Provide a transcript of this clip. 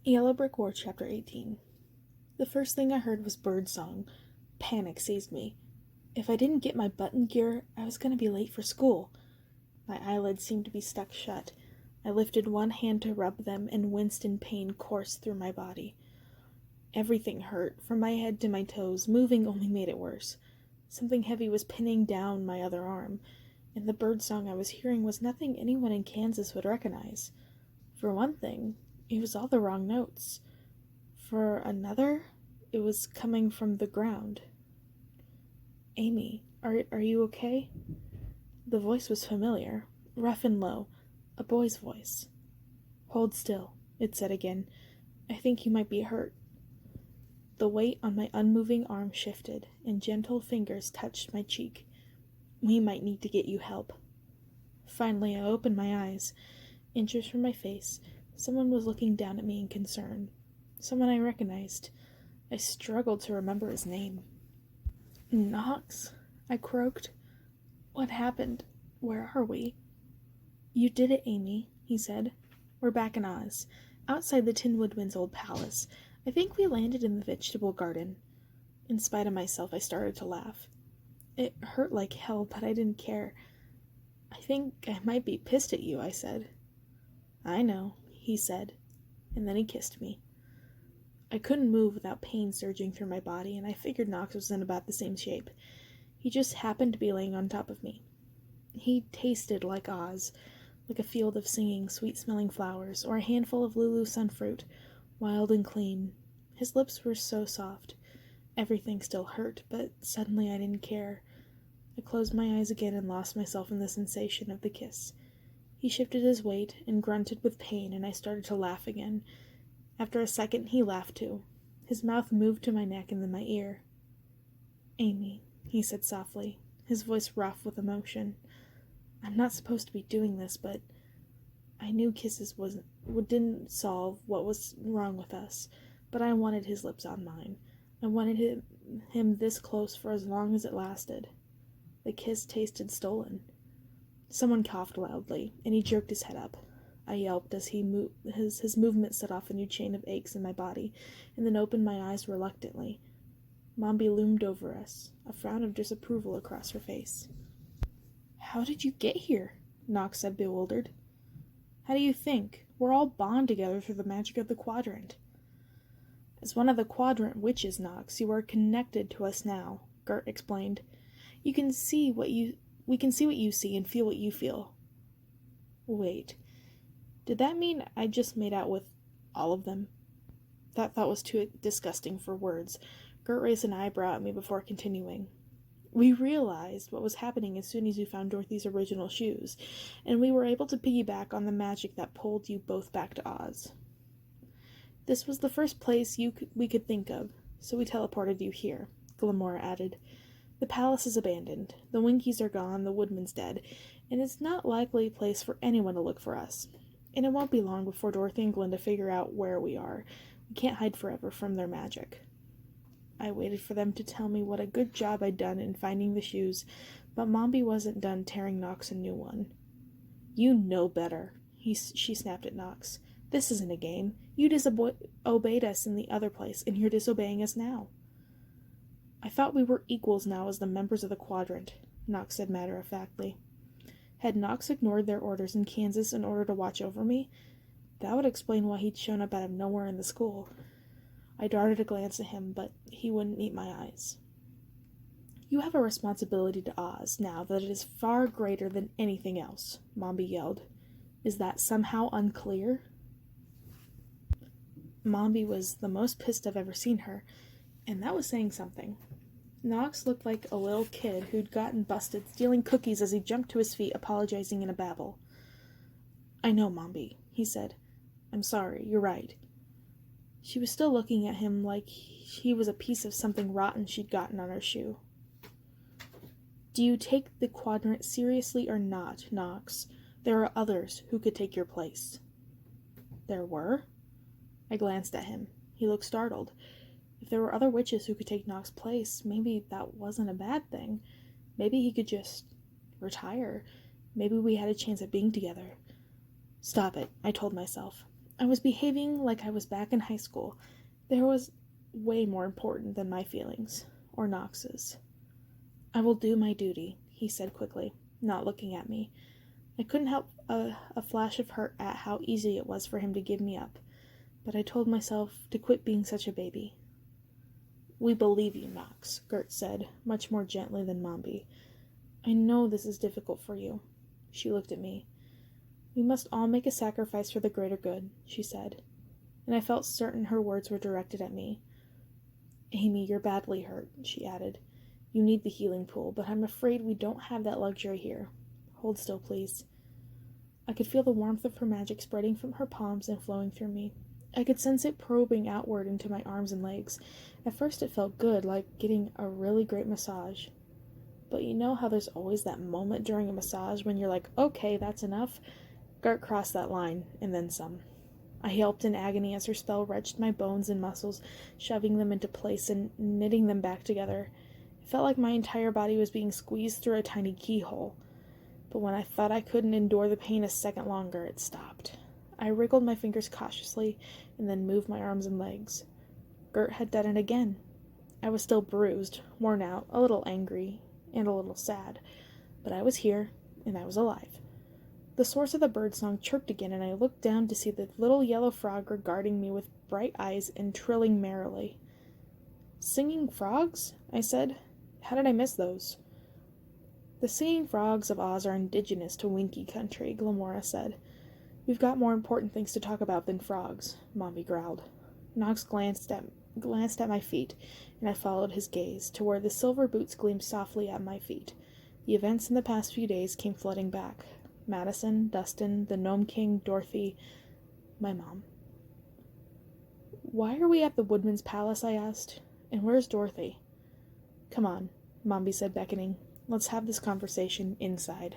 Yellow Brick Road, Chapter 18. The first thing I heard was birdsong. Panic seized me. If I didn't get my button gear, I was going to be late for school. My eyelids seemed to be stuck shut. I lifted one hand to rub them, and winced in pain coursed through my body. Everything hurt, from my head to my toes. Moving only made it worse. Something heavy was pinning down my other arm, and the birdsong I was hearing was nothing anyone in Kansas would recognize. For one thing, it was all the wrong notes. For another, it was coming from the ground. Amy, are you okay? The voice was familiar, rough and low, a boy's voice. Hold still, it said again. I think you might be hurt. The weight on my unmoving arm shifted, and gentle fingers touched my cheek. We might need to get you help. Finally, I opened my eyes. Inches from my face, someone was looking down at me in concern. Someone I recognized. I struggled to remember his name. Knox? I croaked. What happened? Where are we? You did it, Amy, he said. We're back in Oz, outside the Tin Woodman's old palace. I think we landed in the vegetable garden. In spite of myself, I started to laugh. It hurt like hell, but I didn't care. I think I might be pissed at you, I said. I know, he said, and then he kissed me. I couldn't move without pain surging through my body, and I figured Knox was in about the same shape. He just happened to be laying on top of me. He tasted like Oz, like a field of singing, sweet-smelling flowers, or a handful of Lulu sunfruit, wild and clean. His lips were so soft. Everything still hurt, but suddenly I didn't care. I closed my eyes again and lost myself in the sensation of the kiss. He shifted his weight and grunted with pain, and I started to laugh again. After a second, he laughed too. His mouth moved to my neck and then my ear. Amy, he said softly, his voice rough with emotion. I'm not supposed to be doing this, but I knew kisses didn't solve what was wrong with us, but I wanted his lips on mine. I wanted him this close for as long as it lasted. The kiss tasted stolen. Someone coughed loudly, and he jerked his head up. I yelped as his movement set off a new chain of aches in my body, and then opened my eyes reluctantly. Mombi loomed over us, a frown of disapproval across her face. How did you get here? Knox said, bewildered. How do you think? We're all bound together through the magic of the Quadrant. As one of the Quadrant witches, Knox, you are connected to us now, Gert explained. We can see what you see and feel what you feel. Wait. Did that mean I just made out with all of them? That thought was too disgusting for words. Gert raised an eyebrow at me before continuing. We realized what was happening as soon as you found Dorothy's original shoes, and we were able to piggyback on the magic that pulled you both back to Oz. This was the first place we could think of, so we teleported you here, Glamora added. The palace is abandoned, the Winkies are gone, the Woodman's dead, and it's not likely a place for anyone to look for us. And it won't be long before Dorothy and Glinda figure out where we are. We can't hide forever from their magic. I waited for them to tell me what a good job I'd done in finding the shoes, but Mombi wasn't done tearing Knox a new one. You know better, she snapped at Knox. This isn't a game. You disobeyed us in the other place, and you're disobeying us now. I thought we were equals now as the members of the Quadrant, Knox said matter-of-factly. Had Knox ignored their orders in Kansas in order to watch over me? That would explain why he'd shown up out of nowhere in the school. I darted a glance at him, but he wouldn't meet my eyes. You have a responsibility to Oz now that it is far greater than anything else, Mombi yelled. Is that somehow unclear? Mombi was the most pissed I've ever seen her, and that was saying something. Knox looked like a little kid who'd gotten busted stealing cookies as he jumped to his feet, apologizing in a babble. I know, Mombi, he said. I'm sorry, you're right. She was still looking at him like he was a piece of something rotten she'd gotten on her shoe. Do you take the Quadrant seriously or not, Knox? There are others who could take your place. There were? I glanced at him. He looked startled. If there were other witches who could take Knox's place, maybe that wasn't a bad thing. Maybe he could just retire. Maybe we had a chance at being together. Stop it, I told myself. I was behaving like I was back in high school. There was way more important than my feelings, or Knox's. I will do my duty, he said quickly, not looking at me. I couldn't help a flash of hurt at how easy it was for him to give me up, but I told myself to quit being such a baby. We believe you, Knox, Gert said, much more gently than Mombi. I know this is difficult for you. She looked at me. We must all make a sacrifice for the greater good, she said, and I felt certain her words were directed at me. Amy, you're badly hurt, she added. You need the healing pool, but I'm afraid we don't have that luxury here. Hold still, please. I could feel the warmth of her magic spreading from her palms and flowing through me. I could sense it probing outward into my arms and legs. At first it felt good, like getting a really great massage. But you know how there's always that moment during a massage when you're like, okay, that's enough? Gert crossed that line, and then some. I yelped in agony as her spell wrenched my bones and muscles, shoving them into place and knitting them back together. It felt like my entire body was being squeezed through a tiny keyhole. But when I thought I couldn't endure the pain a second longer, it stopped. I wriggled my fingers cautiously and then moved my arms and legs. Gert had done it again. I was still bruised, worn out, a little angry, and a little sad, but I was here, and I was alive. The source of the birdsong chirped again, and I looked down to see the little yellow frog regarding me with bright eyes and trilling merrily. Singing frogs? I said. How did I miss those? The singing frogs of Oz are indigenous to Winkie country, Glamora said. We've got more important things to talk about than frogs, Mombi growled. Knox glanced at my feet, and I followed his gaze to where the silver boots gleamed softly at my feet. The events in the past few days came flooding back. Madison, Dustin, the Gnome King, Dorothy, my mom. Why are we at the Woodman's Palace, I asked. And where's Dorothy? Come on, Mombi said, beckoning. Let's have this conversation inside.